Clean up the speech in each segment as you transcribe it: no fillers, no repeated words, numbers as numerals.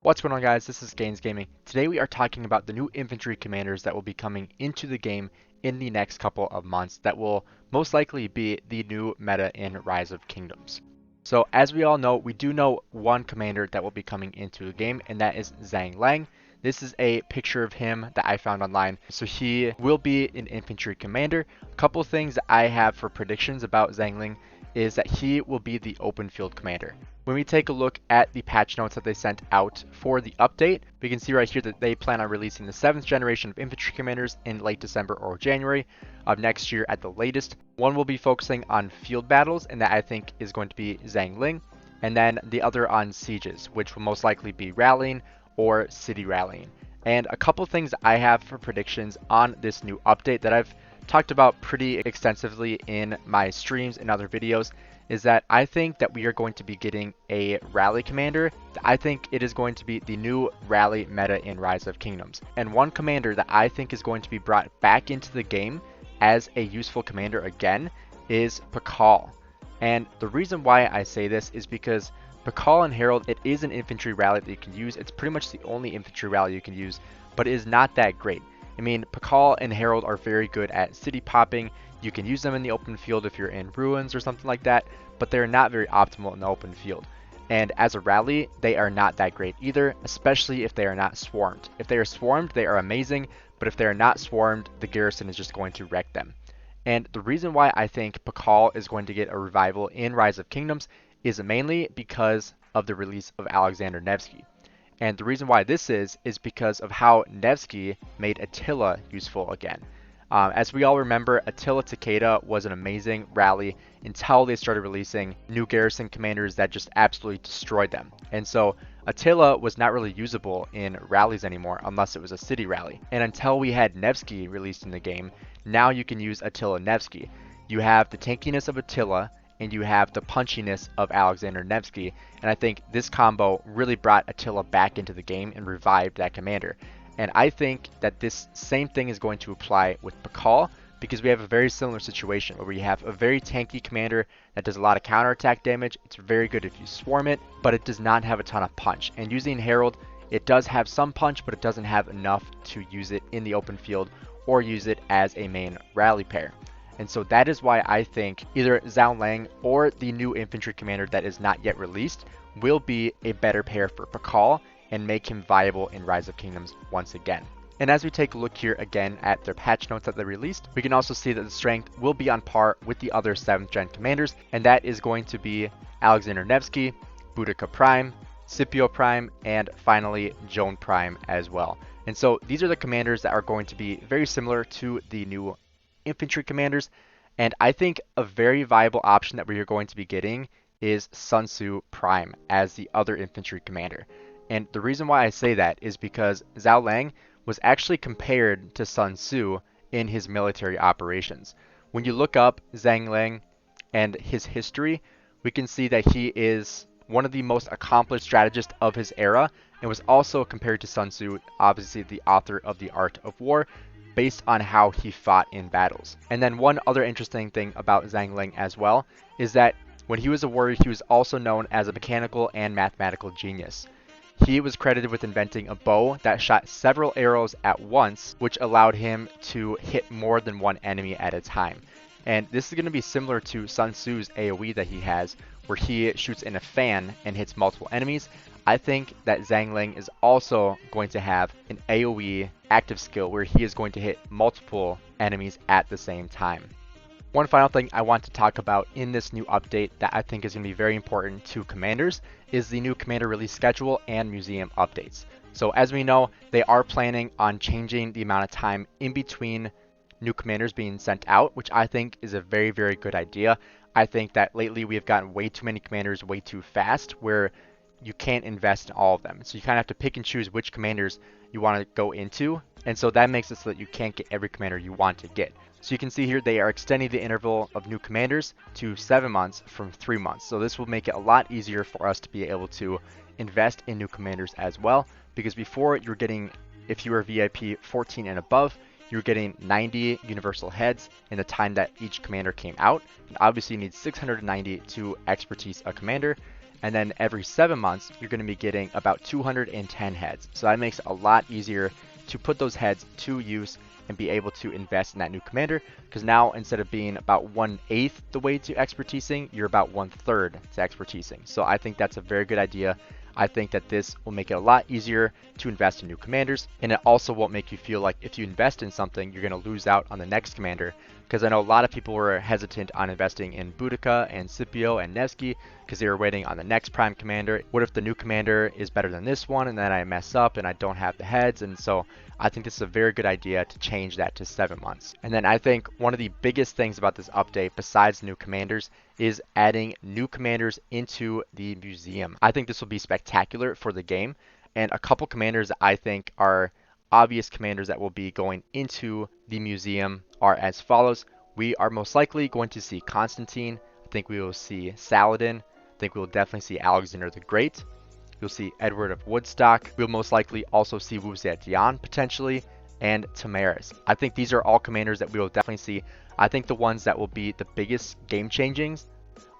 What's going on, guys? This is Gainz Gaming. Today we are talking about the new infantry commanders that will be coming into the game in the next couple of months that will most likely be the new meta in Rise of Kingdoms. So as we all know, we do know one commander that will be coming into the game, and that is Zhang Lang. This is a picture of him that I found online. So he will be an infantry commander. A couple things that I have for predictions about Zhang Lang is that he will be the open field commander. When we take a look at the patch notes that they sent out for the update, we can see right here that they plan on releasing the 7th generation of infantry commanders in late December or January of next year at the latest. One will be focusing on field battles, and that I think is going to be Zhang Ling, and then the other on sieges, which will most likely be rallying or city rallying. And a couple things I have for predictions on this new update that I've talked about pretty extensively in my streams and other videos is that I think that we are going to be getting a rally commander. I think it is going to be the new rally meta in Rise of Kingdoms. And one commander that I think is going to be brought back into the game as a useful commander again is Pakal. And the reason why I say this is because Pakal and Herald, it is an infantry rally that you can use. It's pretty much the only infantry rally you can use, but it is not that great. I mean, Pakal and Herald are very good at city popping. You can use them in the open field if you're in ruins or something like that, but they're not very optimal in the open field. And as a rally, they are not that great either, especially if they are not swarmed. If they are swarmed, they are amazing, but if they are not swarmed, the garrison is just going to wreck them. And the reason why I think Pakal is going to get a revival in Rise of Kingdoms is mainly because of the release of Alexander Nevsky. And the reason why this is because of how Nevsky made Attila useful again. As we all remember, Attila Takeda was an amazing rally until they started releasing new garrison commanders that just absolutely destroyed them. And so Attila was not really usable in rallies anymore unless it was a city rally. And until we had Nevsky released in the game, now you can use Attila Nevsky. You have the tankiness of Attila, and you have the punchiness of Alexander Nevsky, and I think this combo really brought Attila back into the game and revived that commander. And I think that this same thing is going to apply with Pakal, because we have a very similar situation where we have a very tanky commander that does a lot of counterattack damage. It's very good if you swarm it, but it does not have a ton of punch. And using Herald, it does have some punch, but it doesn't have enough to use it in the open field or use it as a main rally pair. And so that is why I think either Zhang Lang or the new infantry commander that is not yet released will be a better pair for Pakal and make him viable in Rise of Kingdoms once again. And as we take a look here again at their patch notes that they released, we can also see that the strength will be on par with the other 7th gen commanders, and that is going to be Alexander Nevsky, Boudica Prime, Scipio Prime, and finally Joan Prime as well. And so these are the commanders that are going to be very similar to the new infantry commanders, and I think a very viable option that we are going to be getting is Sun Tzu Prime as the other infantry commander. And the reason why I say that is because Zhao Lang was actually compared to Sun Tzu in his military operations. When you look up Zhang Lang and his history, we can see that he is one of the most accomplished strategists of his era and was also compared to Sun Tzu, obviously the author of The Art of War, based on how he fought in battles. And then one other interesting thing about Zhang Lang as well is that when he was a warrior, he was also known as a mechanical and mathematical genius. He was credited with inventing a bow that shot several arrows at once, which allowed him to hit more than one enemy at a time. And this is going to be similar to Sun Tzu's AoE that he has, where he shoots in a fan and hits multiple enemies. I think that Zhang Lang is also going to have an AoE active skill where he is going to hit multiple enemies at the same time. One final thing I want to talk about in this new update that I think is going to be very important to commanders is the new commander release schedule and museum updates. So as we know, they are planning on changing the amount of time in between new commanders being sent out, which I think is a very, very good idea. I think that lately we have gotten way too many commanders way too fast, where you can't invest in all of them. So you kind of have to pick and choose which commanders you want to go into. And so that makes it so that you can't get every commander you want to get. So you can see here they are extending the interval of new commanders to 7 months from 3 months. So this will make it a lot easier for us to be able to invest in new commanders as well. Because before you're getting, if you were VIP 14 and above, you're getting 90 universal heads in the time that each commander came out. And obviously you need 690 to expertise a commander. And then every 7 months, you're going to be getting about 210 heads. So that makes it a lot easier to put those heads to use and be able to invest in that new commander, because now instead of being about 1/8 the way to expertising, you're about 1/3 to expertising. So I think that's a very good idea. I think that this will make it a lot easier to invest in new commanders, and it also won't make you feel like if you invest in something, you're going to lose out on the next commander, because I know a lot of people were hesitant on investing in Boudica and Scipio and Nevsky because they were waiting on the next prime commander. What if the new commander is better than this one and then I mess up and I don't have the heads? And so I think this is a very good idea to change that to 7 months. And then I think one of the biggest things about this update, besides new commanders, is adding new commanders into the museum. I think this will be spectacular for the game, and a couple commanders that I think are obvious commanders that will be going into the museum are as follows. We are most likely going to see Constantine. I think we will see Saladin. I think we will definitely see Alexander the Great. You'll see Edward of Woodstock. We'll most likely also see Wu Zetian potentially, and Tamaris. I think these are all commanders that we will definitely see. I think the ones that will be the biggest game changings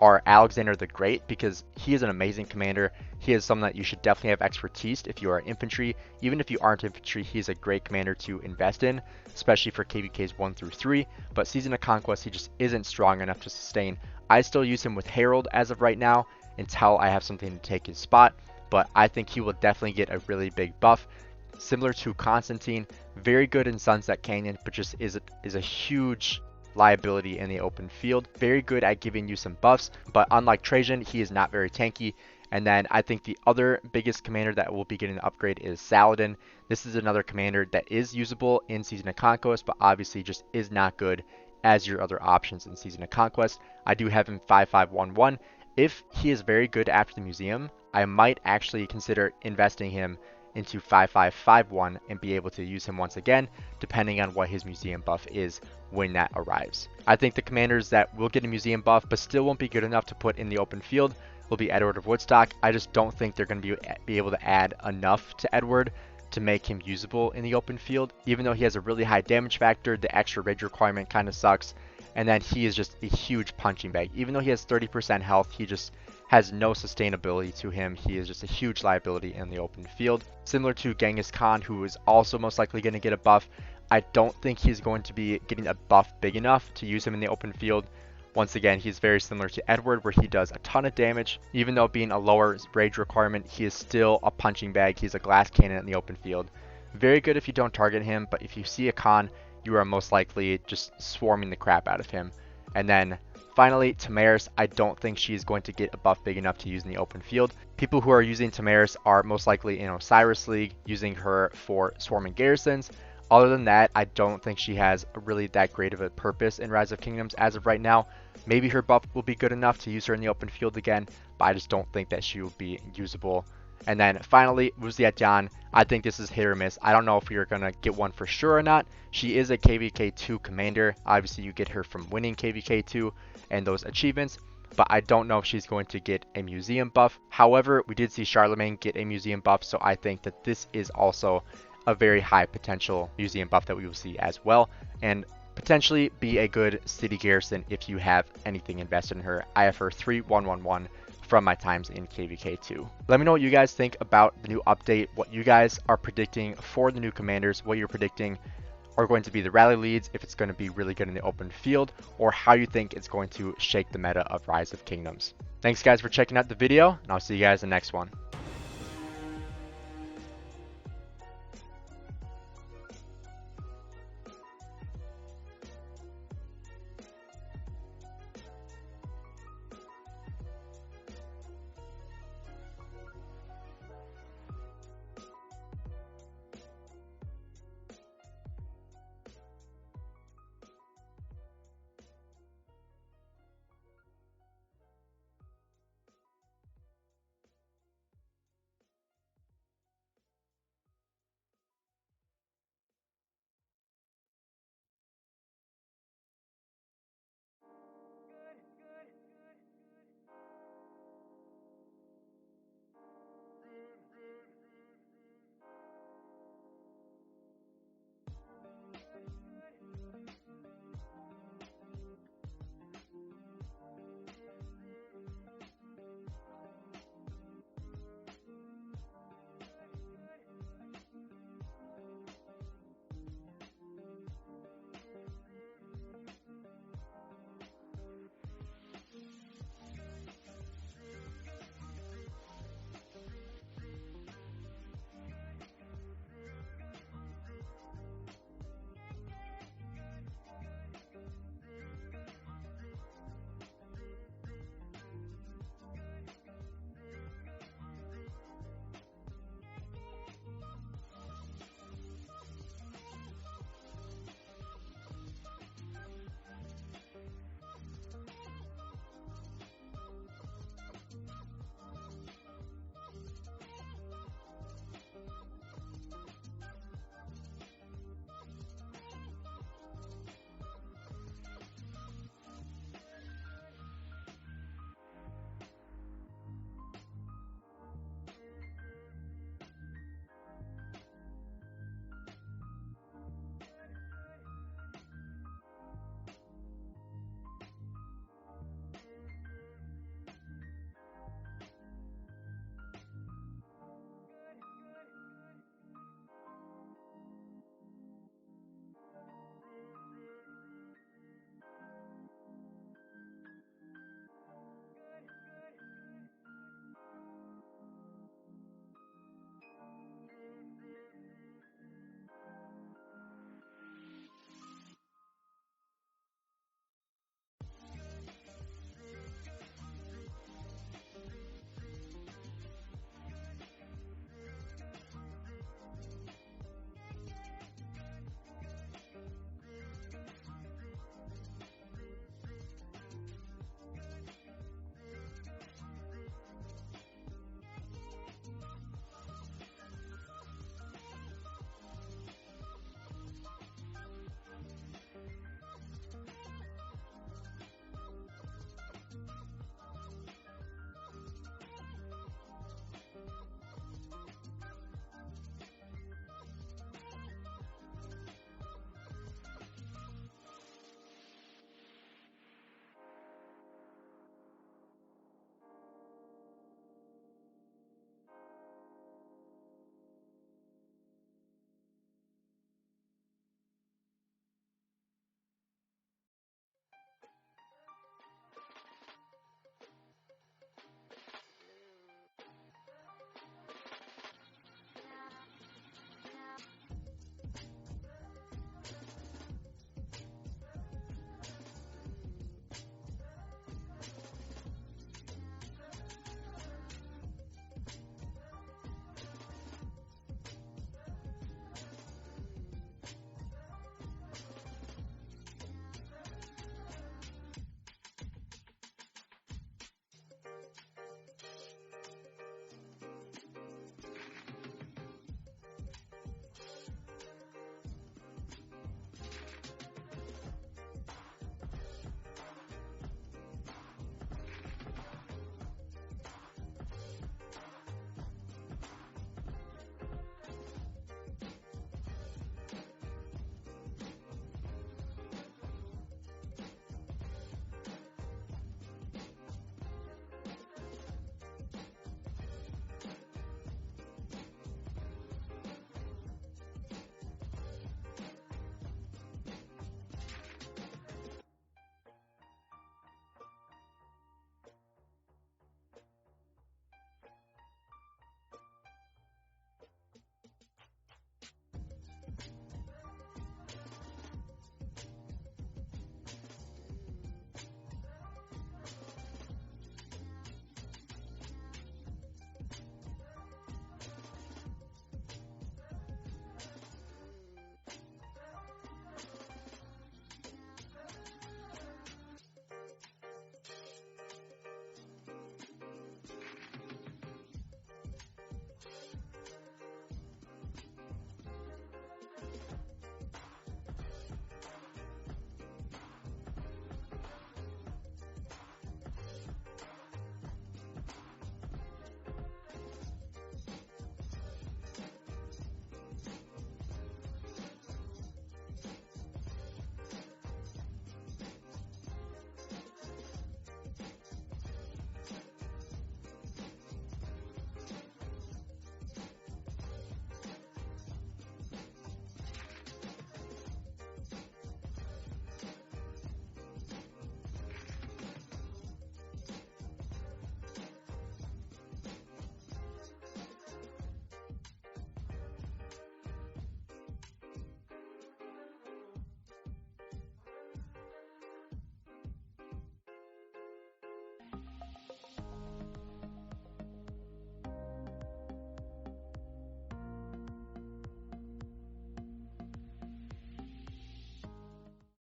are Alexander the Great, because he is an amazing commander. He is someone that you should definitely have expertise if you are infantry. Even if you aren't infantry, he's a great commander to invest in, especially for KVKs 1 through 3. But Season of Conquest, he just isn't strong enough to sustain. I still use him with Herald as of right now until I have something to take his spot, but I think he will definitely get a really big buff. Similar to Constantine, very good in Sunset Canyon, but just is a huge liability in the open field. Very good at giving you some buffs, but unlike Trajan, he is not very tanky. And then I think the other biggest commander that will be getting an upgrade is Saladin. This is another commander that is usable in Season of Conquest, but obviously just is not good as your other options in Season of Conquest. I do have him 5511. If he is very good after the museum, I might actually consider investing him into 5551 and be able to use him once again, depending on what his museum buff is when that arrives. I think the commanders that will get a museum buff but still won't be good enough to put in the open field will be Edward of Woodstock. I just don't think they're going to be able to add enough to Edward to make him usable in the open field. Even though he has a really high damage factor, the extra rage requirement kind of sucks, and then he is just a huge punching bag. Even though he has 30% health, he just has no sustainability to him. He is just a huge liability in the open field. Similar to Genghis Khan, who is also most likely going to get a buff. I don't think he's going to be getting a buff big enough to use him in the open field. Once again, he's very similar to Edward, where he does a ton of damage. Even though being a lower rage requirement, he is still a punching bag. He's a glass cannon in the open field. Very good if you don't target him, but if you see a Khan, you are most likely just swarming the crap out of him. And then finally, Tamaris, I don't think she's going to get a buff big enough to use in the open field. People who are using Tamaris are most likely in Osiris League, using her for swarming garrisons. Other than that, I don't think she has really that great of a purpose in Rise of Kingdoms as of right now. Maybe her buff will be good enough to use her in the open field again, but I just don't think that she will be usable. And then finally, Wu Zetian, I think this is hit or miss. I don't know if you're going to get one for sure or not. She is a KVK2 commander. Obviously, you get her from winning KVK2 and those achievements, but I don't know if she's going to get a museum buff. However, we did see Charlemagne get a museum buff, so I think that this is also a very high potential museum buff that we will see as well, and potentially be a good city garrison if you have anything invested in her. I have her 3111 from my times in KVK2. Let me know what you guys think about the new update, what you guys are predicting for the new commanders, what you're predicting are going to be the rally leads, if it's going to be really good in the open field, or how you think it's going to shake the meta of Rise of Kingdoms. Thanks guys for checking out the video, and I'll see you guys in the next one.